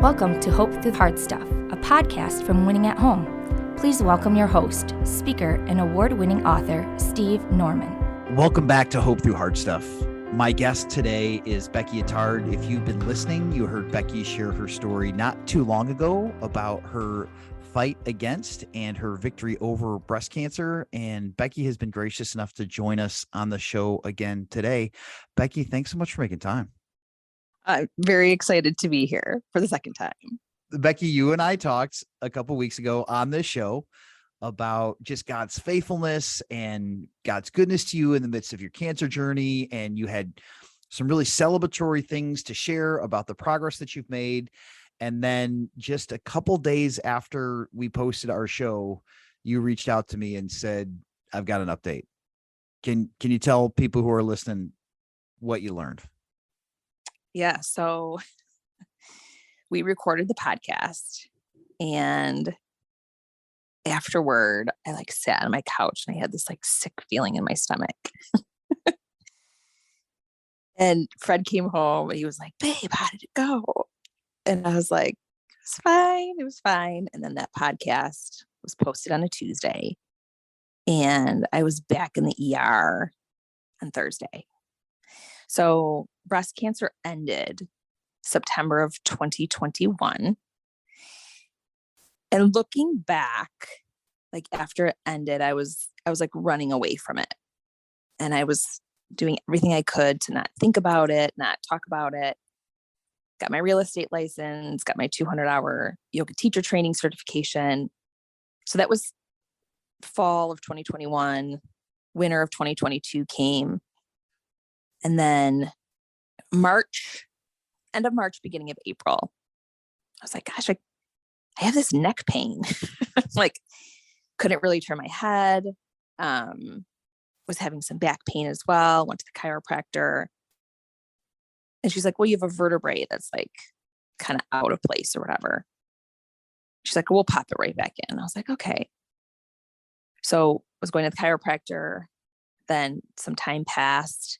Welcome to Hope Through Hard Stuff, a podcast from Winning at Home. Please welcome your host, speaker, and award-winning author, Steve Norman. Welcome back to Hope Through Hard Stuff. My guest today is Becky Attard. If you've been listening, you heard Becky share her story not too long ago about her fight against and her victory over breast cancer. And Becky has been gracious enough to join us on the show again today. Becky, thanks so much for making time. I'm very excited to be here for the second time. Becky, you and I talked a couple weeks ago on this show about just God's faithfulness and God's goodness to you in the midst of your cancer journey. And you had some really celebratory things to share about the progress that you've made. And then just a couple days after we posted our show, you reached out to me and said, I've got an update. Can you tell people who are listening what you learned? Yeah. So we recorded the podcast, and afterward I sat on my couch and I had this sick feeling in my stomach. And Fred came home and he was like, babe, how did it go? And I was like, it was fine. And then that podcast was posted on a Tuesday, and I was back in the ER on Thursday. So breast cancer ended September of 2021. And looking back, after it ended, I was running away from it. And I was doing everything I could to not think about it, not talk about it. Got my real estate license, got my 200-hour yoga teacher training certification. So that was fall of 2021. Winter of 2022 came. And then end of March, beginning of April, I was like, gosh, I have this neck pain. Couldn't really turn my head. Was having some back pain as well. Went to the chiropractor. And she's like, well, you have a vertebrae that's kind of out of place or whatever. She's like, we'll pop it right back in. I was like, okay. So I was going to the chiropractor. Then some time passed.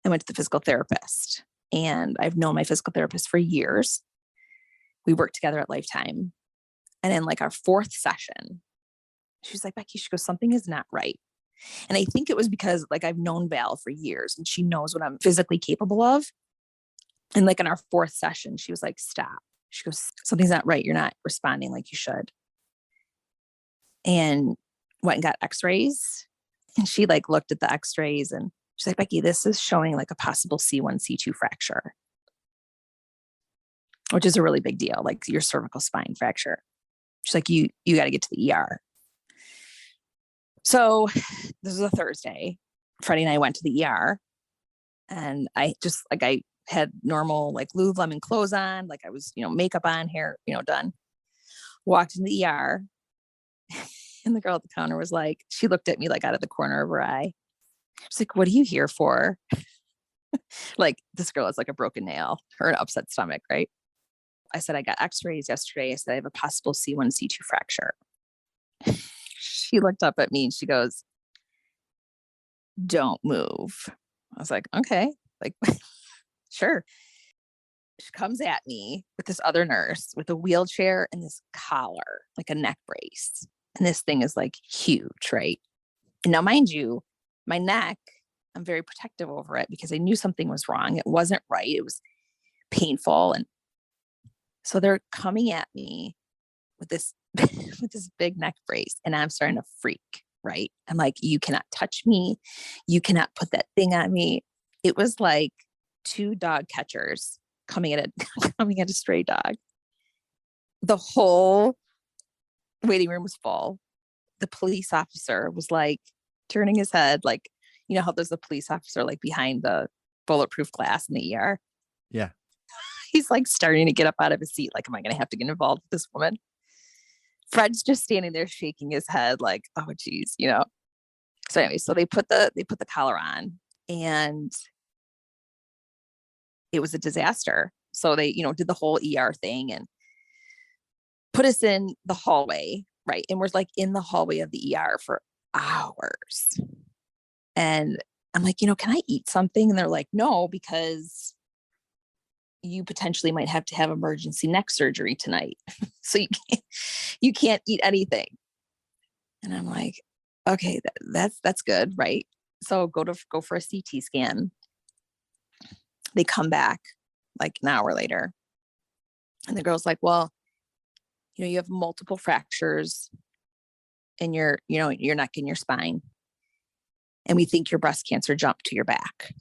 I went to the physical therapist, and I've known my physical therapist for years. We worked together at Lifetime. And in our fourth session, she's like, Becky, she goes, something is not right. And I think it was because I've known Val for years and she knows what I'm physically capable of. And in our fourth session, she was like, stop. She goes, something's not right. You're not responding like you should. And went and got x-rays. And she looked at the x-rays and she's like, Becky, this is showing a possible C1, C2 fracture, which is a really big deal, your cervical spine fracture. She's like, you got to get to the ER. So this was a Thursday. Freddie and I went to the ER, and I just I had normal Lululemon clothes on, I was, makeup on, hair, done. Walked in the ER, and the girl at the counter was she looked at me out of the corner of her eye. She's like, what are you here for? This girl has a broken nail or an upset stomach, right? I said, I got x-rays yesterday. I said, I have a possible C1, C2 fracture. She looked up at me and she goes, don't move. I was like, okay, sure. She comes at me with this other nurse with a wheelchair and this collar, a neck brace. And this thing is huge, right? And now, mind you, my neck, I'm very protective over it because I knew something was wrong. It wasn't right. It was painful. And so they're coming at me with this, with this big neck brace, and I'm starting to freak, right? I'm like, you cannot touch me. You cannot put that thing on me. It was like two dog catchers coming at a stray dog. The whole waiting room was full. The police officer was turning his head, how there's a police officer behind the bulletproof glass in the ER. Yeah. He's starting to get up out of his seat. Am I going to have to get involved with this woman? Fred's just standing there shaking his head oh geez, So anyway, so they put the collar on, and it was a disaster. So they, did the whole ER thing and put us in the hallway, right? And we're in the hallway of the ER for hours. And I'm like, can I eat something? And they're like, no, because you potentially might have to have emergency neck surgery tonight. So you can't eat anything. And I'm like, okay, that's good. Right. So go for a CT scan. They come back like an hour later. And the girl's like, well, you have multiple fractures in your neck and your spine. And we think your breast cancer jumped to your back.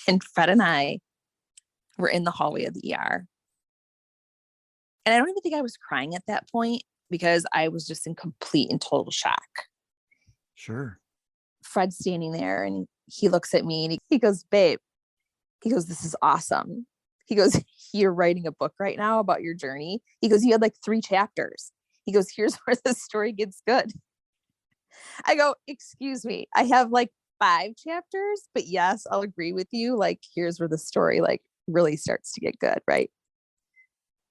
And Fred and I were in the hallway of the ER. And I don't even think I was crying at that point because I was just in complete and total shock. Sure. Fred's standing there and he looks at me and he goes, babe, he goes, this is awesome. He goes, you're writing a book right now about your journey. He goes, you had like 3 chapters. He goes, here's where the story gets good. I go, excuse me, I have like 5 chapters, but yes, I'll agree with you. Like, here's where the story like really starts to get good. Right.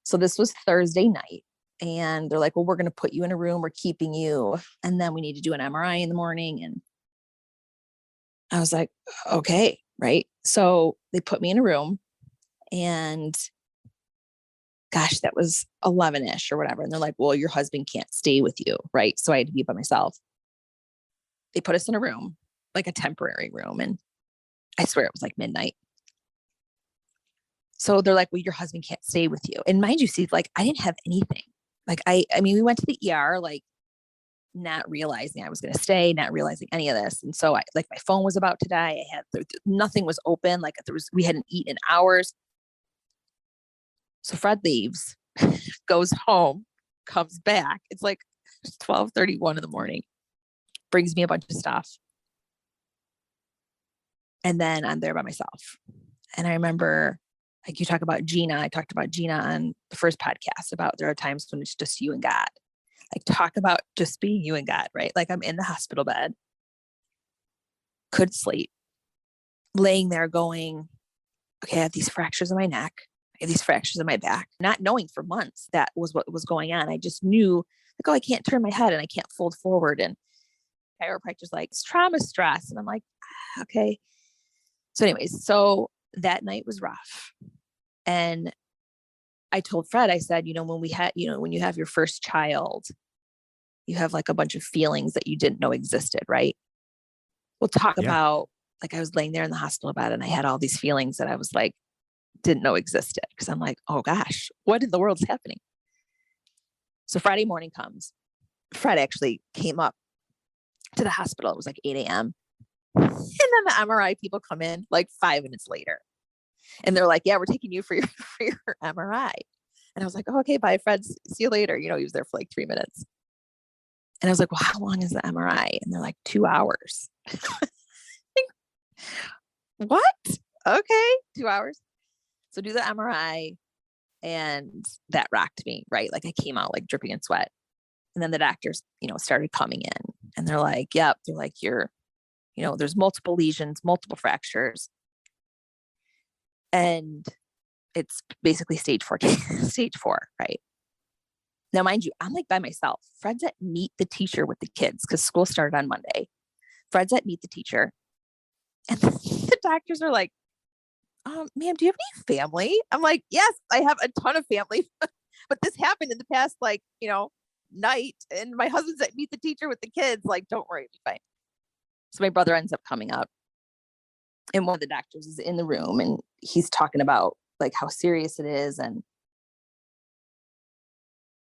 So this was Thursday night and they're like, well, we're going to put you in a room. We're keeping you. And then we need to do an MRI in the morning. And I was like, okay. Right. So they put me in a room and gosh, that was 11-ish or whatever. And they're like, well, your husband can't stay with you. Right. So I had to be by myself. They put us in a room, like a temporary room. And I swear it was like midnight. So they're like, well, your husband can't stay with you. And mind you, Steve, like I didn't have anything. Like, I mean, we went to the ER, like not realizing I was going to stay, not realizing any of this. And so my phone was about to die. I had, nothing was open. Like we hadn't eaten in hours. So Fred leaves, goes home, comes back. It's like 12:31 in the morning, brings me a bunch of stuff. And then I'm there by myself. And I remember, like you talk about Gina, I talked about Gina on the first podcast about there are times when it's just you and God. Like talk about just being you and God, right? Like I'm in the hospital bed, couldn't sleep, laying there going, okay, I have these fractures in my neck. I have these fractures in my back, not knowing for months that was what was going on. I just knew like, oh, I can't turn my head and I can't fold forward. And chiropractor's like, it's trauma stress. And I'm like, okay. So anyways, so that night was rough. And I told Fred, I said, when you have your first child, you have like a bunch of feelings that you didn't know existed, right? We'll talk about, like I was laying there in the hospital bed and I had all these feelings that I was like, didn't know existed. Cause I'm like, oh gosh, what in the world's happening? So Friday morning comes. Fred actually came up to the hospital. It was like 8 a.m. And then the MRI people come in like 5 minutes later. And they're like, yeah, we're taking you for your MRI. And I was like, oh, okay, bye, Fred. See you later. He was there for like 3 minutes. And I was like, well, how long is the MRI? And they're like, 2 hours. What? Okay, 2 hours. So do the MRI. And that rocked me, right? Like I came out like dripping in sweat. And then the doctors, started coming in and they're like, yep. They're like, there's multiple lesions, multiple fractures. And it's basically stage 4, right? Now, mind you, I'm like by myself. Fred's at meet the teacher with the kids because school started on Monday. Fred's at meet the teacher. And the doctors are like, ma'am, do you have any family? I'm like, yes, I have a ton of family, but this happened in the past, night. And my husband's at meet the teacher with the kids. Like, don't worry, it'll be fine. So my brother ends up coming up. And one of the doctors is in the room and he's talking about like how serious it is. And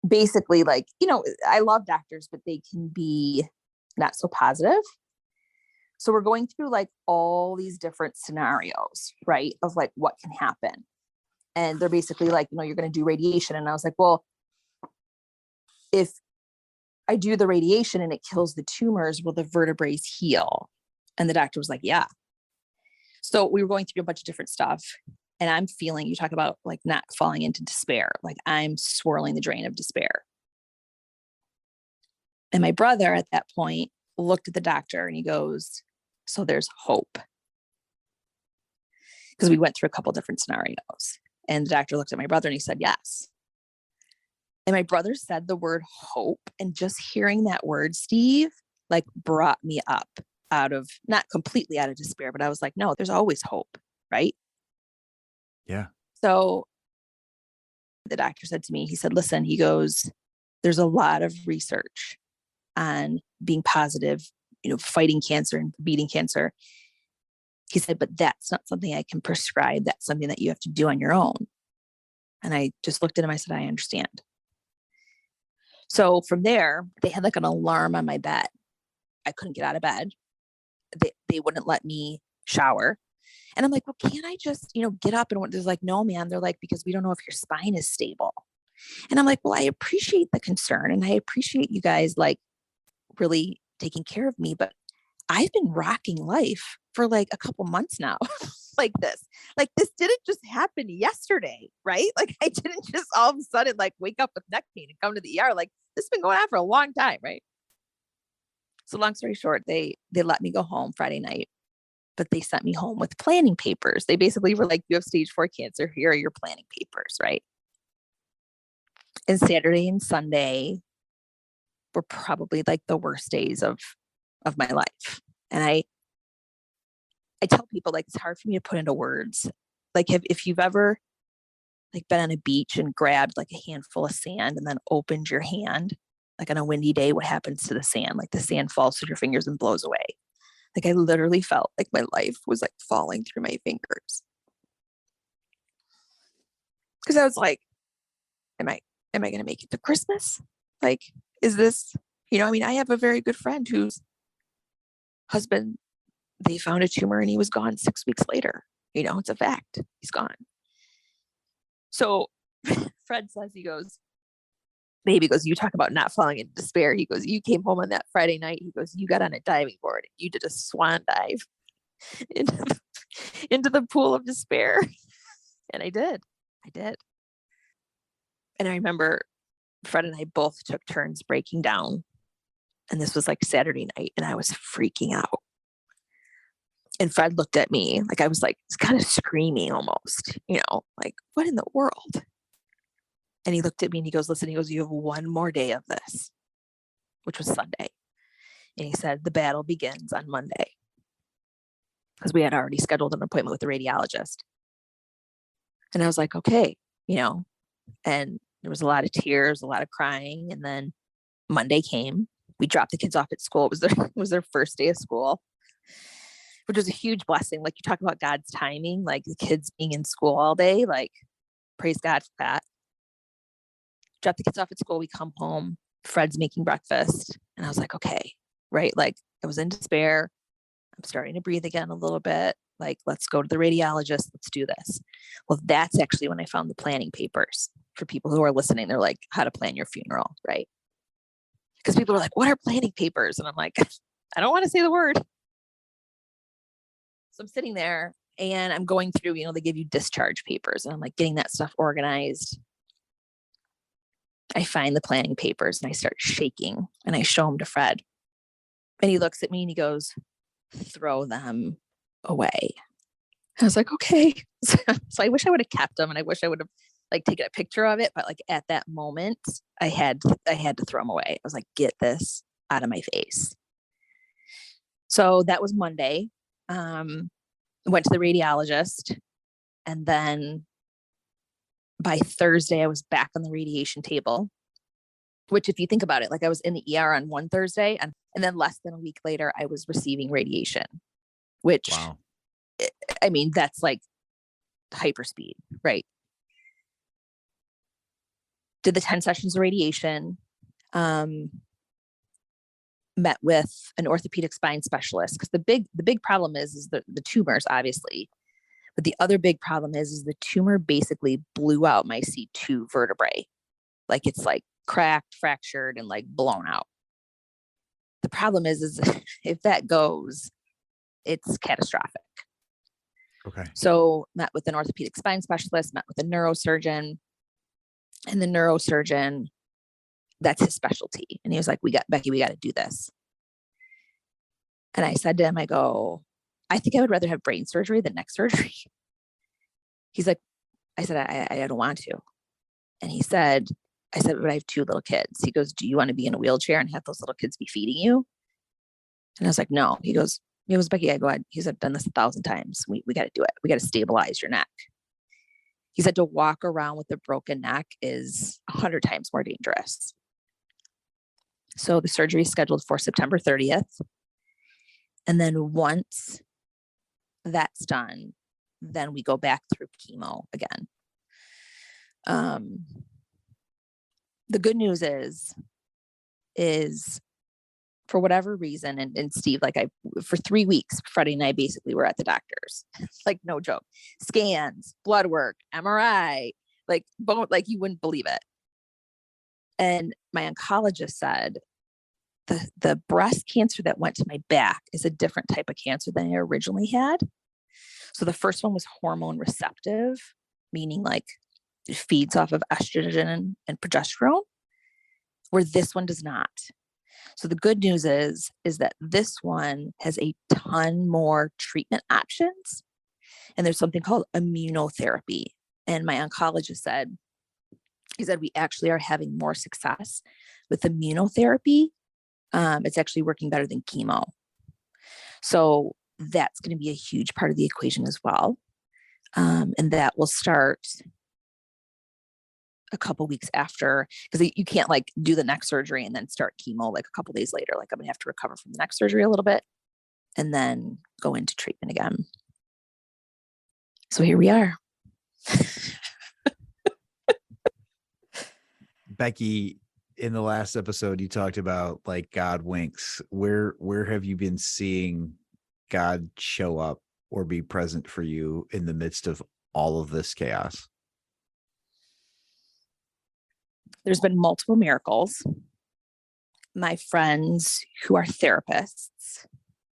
basically I love doctors, but they can be not so positive. So we're going through like all these different scenarios, right? Of like what can happen. And they're basically like, you're going to do radiation. And I was like, well, if I do the radiation and it kills the tumors, will the vertebrae heal? And the doctor was like, yeah. So we were going through a bunch of different stuff and I'm feeling, you talk about like not falling into despair. Like I'm swirling the drain of despair. And my brother at that point looked at the doctor and he goes, so there's hope. Because we went through a couple different scenarios and the doctor looked at my brother and he said, yes. And my brother said the word hope, and just hearing that word, Steve, like brought me up out of, not completely out of despair, but I was like, no, there's always hope, right? Yeah. So the doctor said to me, he said, listen, he goes, there's a lot of research on being positive, fighting cancer and beating cancer. He said, but that's not something I can prescribe. That's something that you have to do on your own. And I just looked at him. I said, I understand. So from there, they had like an alarm on my bed. I couldn't get out of bed. They wouldn't let me shower. And I'm like, well, can't I just, get up? And they're like, no, man. They're like, because we don't know if your spine is stable. And I'm like, well, I appreciate the concern. And I appreciate you guys like really taking care of me. But I've been rocking life for like a couple months now. Like this didn't just happen yesterday, right? Like I didn't just all of a sudden like wake up with neck pain and come to the ER. Like this has been going on for a long time, right? So long story short, they let me go home Friday night, but they sent me home with planning papers. They basically were like, you have stage 4 cancer. Here are your planning papers, right? And Saturday and Sunday were probably like the worst days of my life. And I tell people like, it's hard for me to put into words. Like if you've ever like been on a beach and grabbed like a handful of sand and then opened your hand, like on a windy day, what happens to the sand? Like the sand falls through your fingers and blows away. Like I literally felt like my life was like falling through my fingers. Cause I was like, am I going to make it to Christmas? Like, is this, I have a very good friend whose husband, they found a tumor and he was gone 6 weeks later. It's a fact. He's gone. So Fred says, baby goes, you talk about not falling into despair. He goes, you came home on that Friday night. He goes, you got on a diving board and you did a swan dive into the pool of despair. And I did. And I remember Fred and I both took turns breaking down. And this was like Saturday night and I was freaking out. And Fred looked at me like I was like kind of screaming almost, like what in the world? And he looked at me and he goes, listen, you have one more day of this, which was Sunday. And he said, the battle begins on Monday. Because we had already scheduled an appointment with the radiologist. And I was like, okay, and there was a lot of tears, a lot of crying. And then Monday came, we dropped the kids off at school. It was their first day of school, which was a huge blessing. Like you talk about God's timing, like the kids being in school all day, like praise God for that. Drop the kids off at school. We come home. Fred's making breakfast. And I was like, okay, right. Like I was in despair. I'm starting to breathe again a little bit. Like, let's go to the radiologist. Let's do this. Well, that's actually when I found the planning papers for people who are listening. They're like, how to plan your funeral, right? Because people are like, what are planning papers? And I'm like, I don't want to say the word. So I'm sitting there and I'm going through, they give you discharge papers and I'm like getting that stuff organized. I find the planning papers and I start shaking and I show them to Fred. And he looks at me and he goes, throw them away. I was like, okay. So I wish I would have kept them and I wish I would have like taken a picture of it. But like at that moment, I had to throw them away. I was like, get this out of my face. So that was Monday. Went to the radiologist. And then by Thursday, I was back on the radiation table, which if you think about it, like I was in the ER on one Thursday and then less than a week later, I was receiving radiation, which, wow. I mean, that's like hyperspeed, right? Did the 10 sessions of radiation, met with an orthopedic spine specialist. Cause the big problem is the tumors, obviously. But the other big problem is the tumor basically blew out my C2 vertebrae. Like it's like cracked, fractured, and like blown out. The problem is if that goes, it's catastrophic. Okay. So met with an orthopedic spine specialist, met with a neurosurgeon, and the neurosurgeon, that's his specialty. And he was like, Becky, we got to do this. And I said to him, I think I would rather have brain surgery than neck surgery. He's like, I said, I don't want to. And I said, but I have 2 little kids. He goes, do you want to be in a wheelchair and have those little kids be feeding you? And I was like, no. He goes, Becky, I go ahead. He said, I've done this 1,000 times. We got to do it. We got to stabilize your neck. He said to walk around with a broken neck is 100 times more dangerous. So the surgery is scheduled for September 30th. And then once that's done, then we go back through chemo again. The good news is for whatever reason, and Steve, for 3 weeks, Freddie and I basically were at the doctors, like no joke, scans, blood work, MRI, bone, you wouldn't believe it. And my oncologist said, the breast cancer that went to my back is a different type of cancer than I originally had. So the first one was hormone receptive, meaning it feeds off of estrogen and progesterone, where this one does not. So the good news is that this one has a ton more treatment options. And there's something called immunotherapy. And my oncologist said, we actually are having more success with immunotherapy. It's actually working better than chemo. So that's going to be a huge part of the equation as well. And that will start a couple weeks after, because you can't do the neck surgery and then start chemo a couple days later. I'm going to have to recover from the neck surgery a little bit and then go into treatment again. So here we are. Becky, in the last episode, you talked about God winks. Where have you been seeing God show up or be present for you in the midst of all of this chaos? There's been multiple miracles. My friends who are therapists,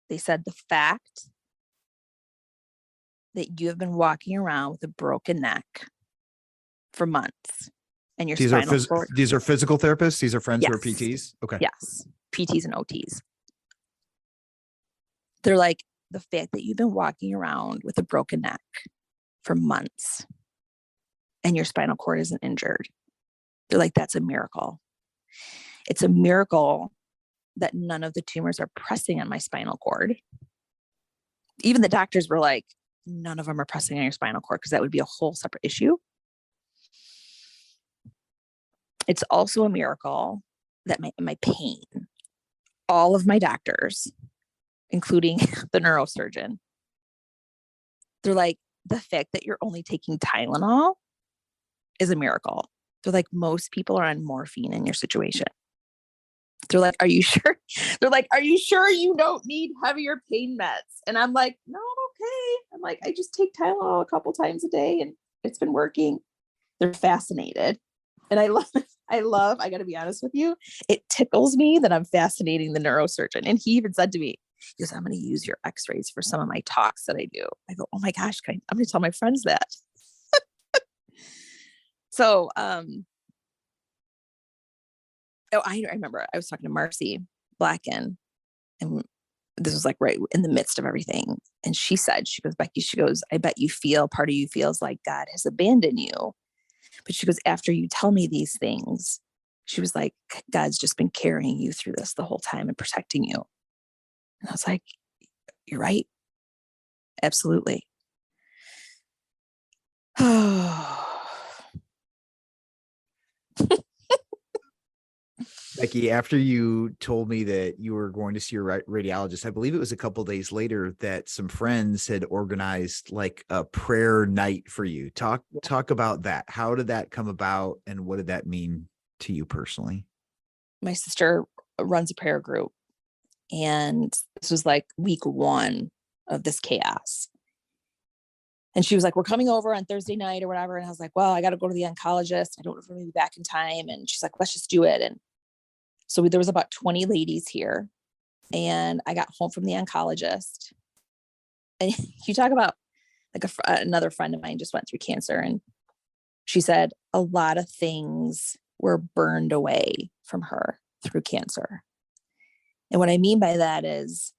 they said the fact that you have been walking around with a broken neck for months and your spinal cord. These are physical therapists? These are friends Yes. who are PTs? Okay. Yes. PTs and OTs. They're like, the fact that you've been walking around with a broken neck for months and your spinal cord isn't injured. They're like, that's a miracle. It's a miracle that none of the tumors are pressing on my spinal cord. Even the doctors were like, none of them are pressing on your spinal cord, because that would be a whole separate issue. It's also a miracle that my pain, all of my doctors, including the neurosurgeon, they're like, the fact that you're only taking Tylenol is a miracle. They're like, most people are on morphine in your situation. They're like, are you sure? They're like, are you sure you don't need heavier pain meds? And I'm like, no, I'm okay. I'm like, I just take Tylenol a couple times a day and it's been working. They're fascinated. And I love, I got to be honest with you, it tickles me that I'm fascinating the neurosurgeon. And he even said to me, he goes, I'm going to use your x-rays for some of my talks that I do. I go, oh my gosh, I'm going to tell my friends that. So, I remember I was talking to Marcy Blacken, and this was right in the midst of everything. And she goes, Becky, I bet part of you feels like God has abandoned you. But she goes, after you tell me these things, she was like, God's just been carrying you through this the whole time and protecting you. And I was like, you're right. Absolutely. Becky, after you told me that you were going to see your radiologist, I believe it was a couple of days later that some friends had organized a prayer night for you. Talk about that. How did that come about, and what did that mean to you personally? My sister runs a prayer group, and this was week 1 of this chaos. And she was like, we're coming over on Thursday night or whatever. And I was like, well, I got to go to the oncologist. I don't know if I'm going to be back in time. And she's like, let's just do it. And so there was about 20 ladies here, and I got home from the oncologist, and you talk about another friend of mine just went through cancer, and she said a lot of things were burned away from her through cancer. And what I mean by that is,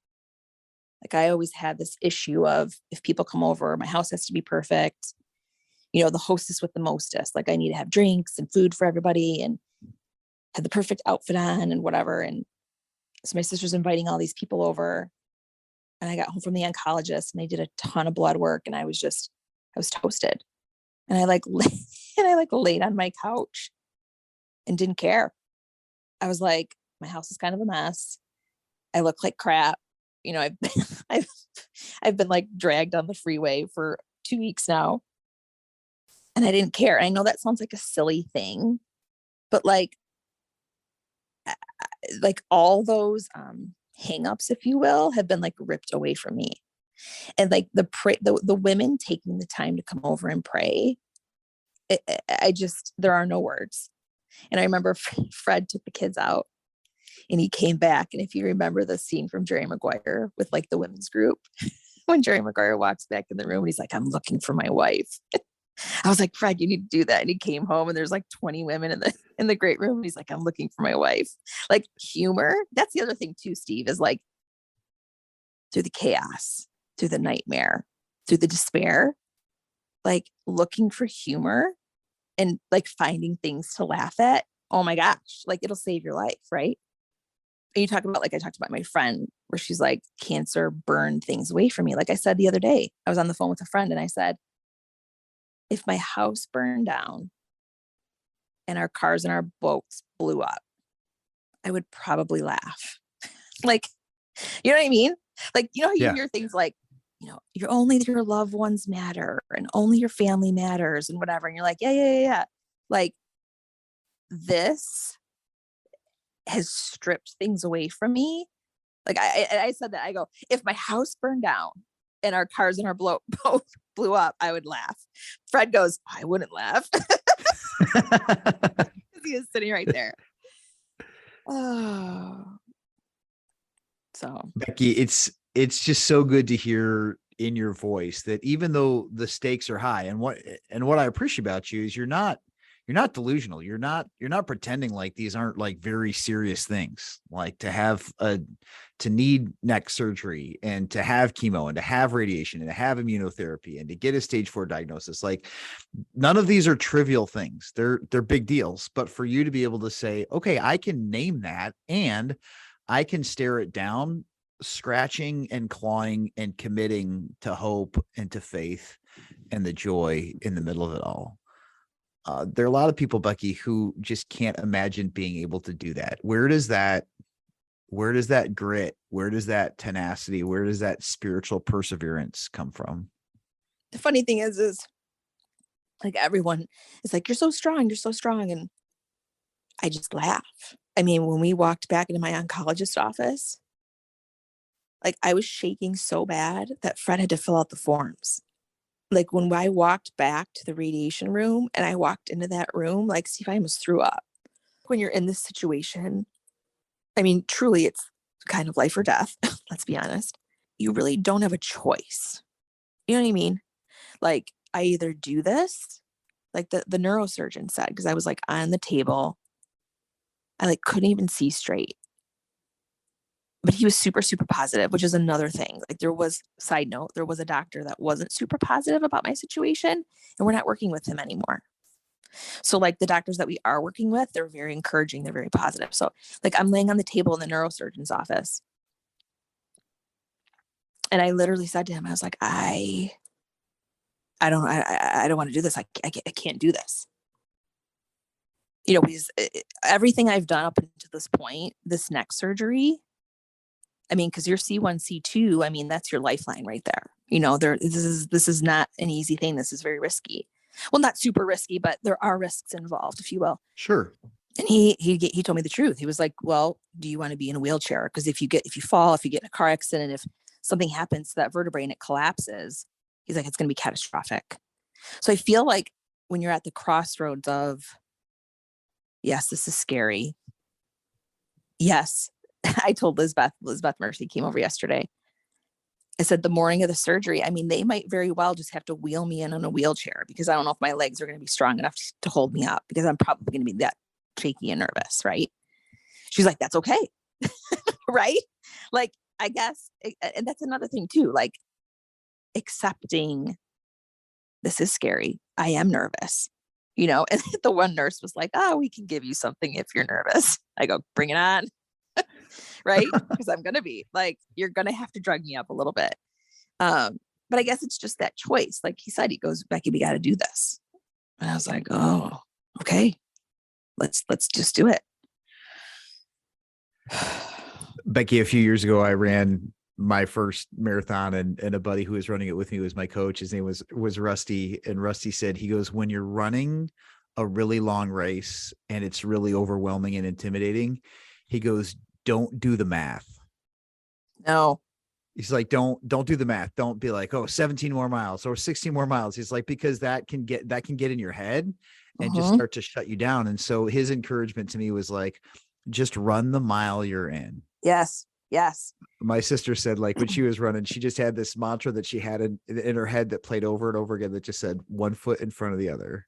I always had this issue of, if people come over, my house has to be perfect. The hostess with the mostest, I need to have drinks and food for everybody and had the perfect outfit on and whatever. And so my sister's inviting all these people over, and I got home from the oncologist and they did a ton of blood work, and I was toasted. And I laid on my couch and didn't care. I was like, my house is kind of a mess. I look like crap. You know, I've been like dragged on the freeway for 2 weeks now. And I didn't care. I know that sounds like a silly thing, but like all those hang-ups, if you will, have been like ripped away from me. And like the women taking the time to come over and pray, there are no words. And I remember Fred took the kids out and he came back. And if you remember the scene from Jerry Maguire with like the women's group, when Jerry Maguire walks back in the room and he's like, I'm looking for my wife. I was like, Fred, you need to do that. And he came home and there's like 20 women in the great room. And he's like, I'm looking for my wife. Like humor. That's the other thing too, Steve, is like through the chaos, through the nightmare, through the despair, like looking for humor and like finding things to laugh at. Oh my gosh. Like it'll save your life. Right. And you talk about, like I talked about my friend where she's like, cancer burned things away from me. Like I said the other day, I was on the phone with a friend and I said, if my house burned down and our cars and our boats blew up, I would probably laugh. Like, you know what I mean? Like, you know, you hear things like, you know, only your loved ones matter and only your family matters and whatever. And you're like, yeah. Like this has stripped things away from me. Like I said that, I go, if my house burned down and our cars and our boat blew up, I would laugh. Fred goes, I wouldn't laugh. He is sitting right there. Oh, so Becky, it's just so good to hear in your voice that even though the stakes are high, and what I appreciate about you is you're not delusional. You're not pretending like these aren't like very serious things, like to need neck surgery and to have chemo and to have radiation and to have immunotherapy and to get a stage 4 diagnosis. Like none of these are trivial things. They're big deals. But for you to be able to say, okay, I can name that and I can stare it down, scratching and clawing and committing to hope and to faith and the joy in the middle of it all. There are a lot of people, Becky, who just can't imagine being able to do that. Where does that grit, where does that tenacity, where does that spiritual perseverance come from? The funny thing is like everyone is like, you're so strong. And I just laugh. I mean, when we walked back into my oncologist office, like I was shaking so bad that Fred had to fill out the forms. Like when I walked back to the radiation room and I walked into that room, like Steve, I almost threw up. When you're in this situation, I mean, truly, it's kind of life or death. Let's be honest. You really don't have a choice. You know what I mean? Like I either do this, like the neurosurgeon said, because I was like on the table. I like couldn't even see straight. But he was super, super positive, which is another thing. Like there was a doctor that wasn't super positive about my situation and we're not working with him anymore. So like the doctors that we are working with, they're very encouraging. They're very positive. So like I'm laying on the table in the neurosurgeon's office. And I literally said to him, I was like, I don't want to do this. I can't do this. You know, because everything I've done up until this point, this neck surgery, I mean, because you're C1, C2, I mean, that's your lifeline right there. You know, this is not an easy thing. This is very risky. Well, not super risky, but there are risks involved, if you will. Sure. And he told me the truth. He was like, well, do you want to be in a wheelchair? Because if you get in a car accident, if something happens to that vertebrae and it collapses, he's like, it's going to be catastrophic. So I feel like when you're at the crossroads of, yes, this is scary. Yes. I told Elizabeth Mercy came over yesterday. I said the morning of the surgery, I mean, they might very well just have to wheel me in on a wheelchair because I don't know if my legs are going to be strong enough to hold me up because I'm probably going to be that shaky and nervous. Right. She's like, that's okay. Right. Like, I guess, and that's another thing too, like accepting this is scary. I am nervous, you know, and the one nurse was like, oh, we can give you something if you're nervous. I go, bring it on. Right. Because I'm going to be like, you're going to have to drug me up a little bit. But I guess it's just that choice. Like he said, he goes, Becky, we got to do this. And I was like, oh, okay, let's just do it. Becky, a few years ago, I ran my first marathon, and a buddy who was running it with me was my coach. His name was Rusty. And Rusty said, he goes, when you're running a really long race and it's really overwhelming and intimidating, he goes, don't do the math. No. He's like, don't do the math. Don't be like, oh, 17 more miles or 16 more miles. He's like, because that can get in your head and just start to shut you down. And so his encouragement to me was like, just run the mile you're in. Yes. My sister said, like, when she was running, she just had this mantra that she had in her head that played over and over again that just said 1 foot in front of the other,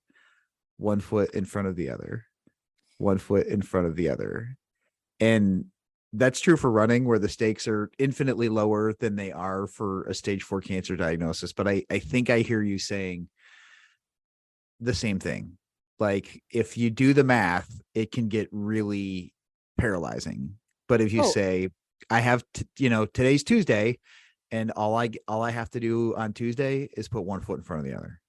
1 foot in front of the other, 1 foot in front of the other. And that's true for running, where the stakes are infinitely lower than they are for a stage 4 cancer diagnosis. But I think I hear you saying the same thing. Like, if you do the math, it can get really paralyzing. But if you say, I have, today's Tuesday, and all I have to do on Tuesday is put 1 foot in front of the other.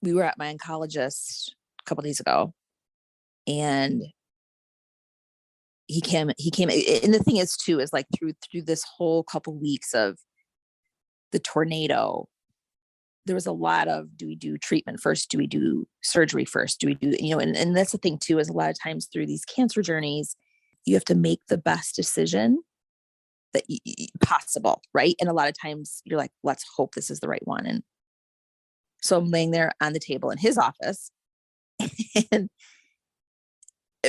We were at my oncologist a couple of days ago, and he came, and the thing is too, is like through this whole couple weeks of the tornado, there was a lot of, do we do treatment first? Do we do surgery first? Do we do, and that's the thing too, is a lot of times through these cancer journeys, you have to make the best decision that possible. Right. And a lot of times you're like, let's hope this is the right one. And so I'm laying there on the table in his office, and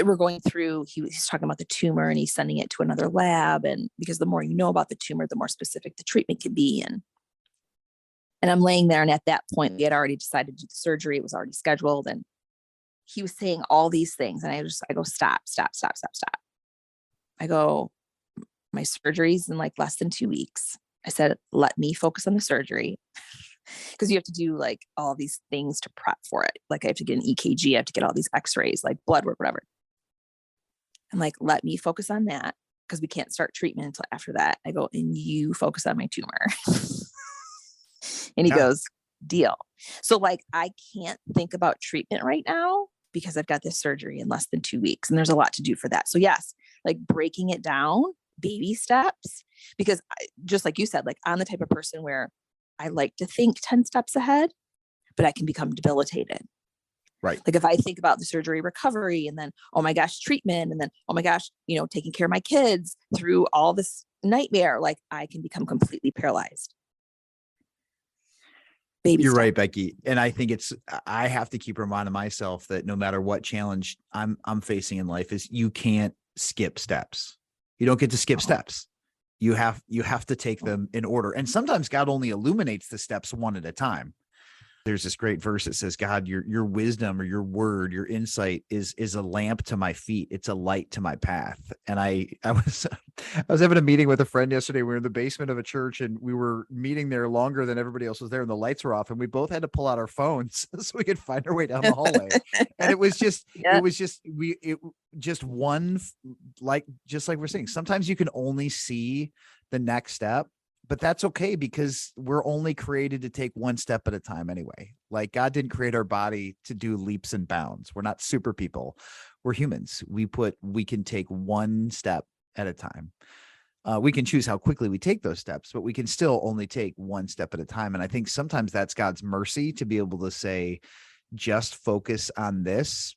we're going through, he's talking about the tumor, and he's sending it to another lab. And because the more you know about the tumor, the more specific the treatment can be. And I'm laying there, and at that point, we had already decided to do the surgery. It was already scheduled. And he was saying all these things. And I go, stop. I go, my surgery's in like less than 2 weeks. I said, let me focus on the surgery. Because you have to do like all these things to prep for it. Like I have to get an EKG, I have to get all these x-rays, like blood work, whatever. I'm like, let me focus on that, because we can't start treatment until after that. I go, and you focus on my tumor. And he goes, deal. So like, I can't think about treatment right now because I've got this surgery in less than 2 weeks, and there's a lot to do for that. So yes, like breaking it down, baby steps, because just like you said, like I'm the type of person where I like to think 10 steps ahead, but I can become debilitated. Right. Like if I think about the surgery recovery, and then, oh my gosh, treatment, and then, oh my gosh, taking care of my kids through all this nightmare, like I can become completely paralyzed. You're right, Becky. And I think I have to keep reminding myself that no matter what challenge I'm facing in life, is you can't skip steps. You don't get to skip steps. You have to take them in order. And sometimes God only illuminates the steps one at a time. There's this great verse that says, God, your wisdom, or your word, your insight is a lamp to my feet. It's a light to my path. And I was having a meeting with a friend yesterday. We were in the basement of a church, and we were meeting there longer than everybody else was there, and the lights were off, and we both had to pull out our phones so we could find our way down the hallway. And it was just, just like we're saying, sometimes you can only see the next step. But that's okay, because we're only created to take one step at a time anyway. Like God didn't create our body to do leaps and bounds. We're not super people. We're humans. We can take one step at a time. We can choose how quickly we take those steps, but we can still only take one step at a time. And I think sometimes that's God's mercy, to be able to say, just focus on this,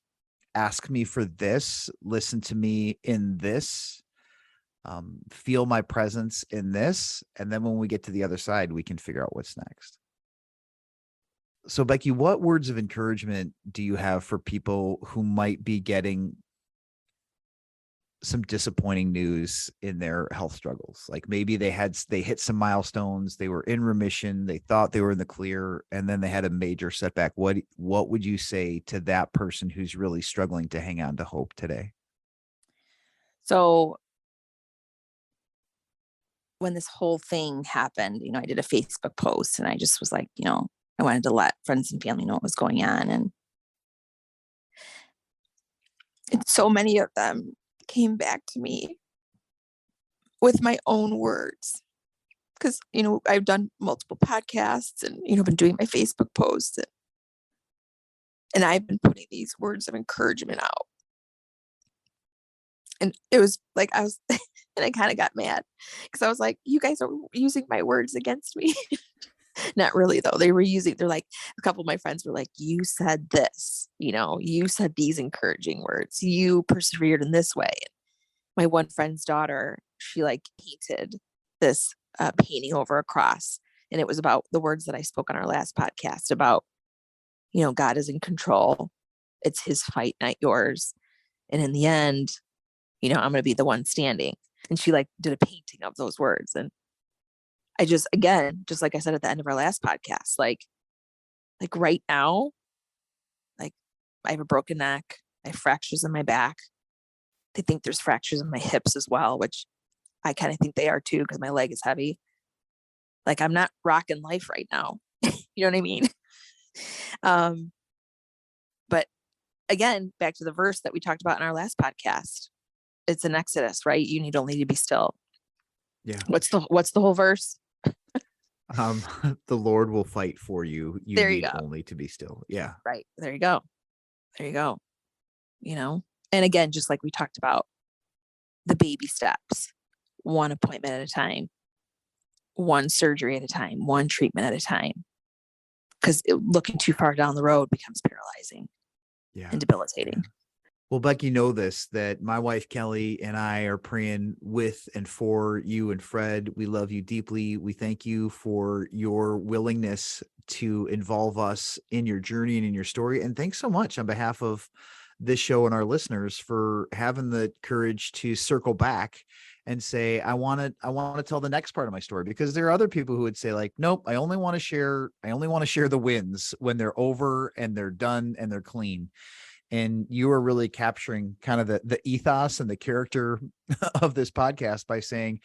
ask me for this, listen to me in this. Feel my presence in this. And then when we get to the other side, we can figure out what's next. So Becky, what words of encouragement do you have for people who might be getting some disappointing news in their health struggles? Like maybe they hit some milestones, they were in remission, they thought they were in the clear, and then they had a major setback. What would you say to that person who's really struggling to hang on to hope today? So when this whole thing happened, I did a Facebook post, and I just was like, I wanted to let friends and family know what was going on. And so many of them came back to me with my own words, because, I've done multiple podcasts, and, been doing my Facebook posts. And And I've been putting these words of encouragement out. And it was like, and I kind of got mad because I was like, you guys are using my words against me. Not really though. They're like, a couple of my friends were like, you said this, you said these encouraging words, you persevered in this way. My one friend's daughter, she like painted this painting over a cross, and it was about the words that I spoke on our last podcast about, God is in control. It's his fight, not yours. And in the end, I'm going to be the one standing. And she like did a painting of those words. And I just, again, just like I said at the end of our last podcast, like right now, like I have a broken neck, I have fractures in my back. They think there's fractures in my hips as well, which I kind of think they are too, because my leg is heavy. Like I'm not rocking life right now. You know what I mean? But again, back to the verse that we talked about in our last podcast. It's an Exodus, right? You need only to be still. Yeah. What's the whole verse? The Lord will fight for you. You There you need go. only to be still. Yeah. Right. There you go. And again, just like we talked about, the baby steps, one appointment at a time, one surgery at a time, one treatment at a time. Because looking too far down the road becomes paralyzing and debilitating. Yeah. Well, Becky, know this, that my wife, Kelly, and I are praying with and for you and Fred. We love you deeply. We thank you for your willingness to involve us in your journey and in your story. And thanks so much on behalf of this show and our listeners for having the courage to circle back and say, I want to tell the next part of my story, because there are other people who would say like, nope, I only want to share the wins when they're over and they're done and they're clean. And you are really capturing kind of the ethos and the character of this podcast by saying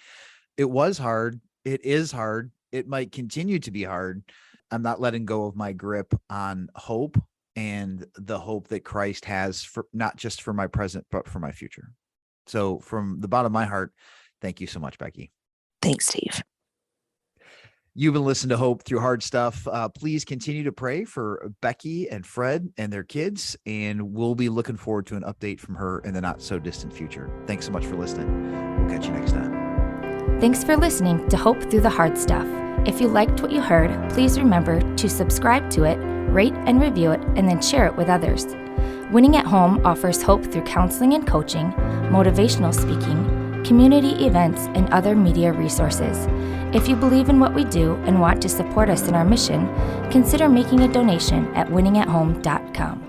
it was hard. It is hard. It might continue to be hard. I'm not letting go of my grip on hope and the hope that Christ has for not just for my present, but for my future. So from the bottom of my heart, thank you so much, Becky. Thanks, Steve. You've been listening to Hope Through Hard Stuff. Please continue to pray for Becky and Fred and their kids, and we'll be looking forward to an update from her in the not so distant future. Thanks so much for listening. We'll catch you next time. Thanks for listening to Hope Through the Hard Stuff. If you liked what you heard, please remember to subscribe to it, rate and review it, and then share it with others. Winning at Home offers hope through counseling and coaching, motivational speaking, community events, and other media resources. If you believe in what we do and want to support us in our mission, consider making a donation at winningathome.com.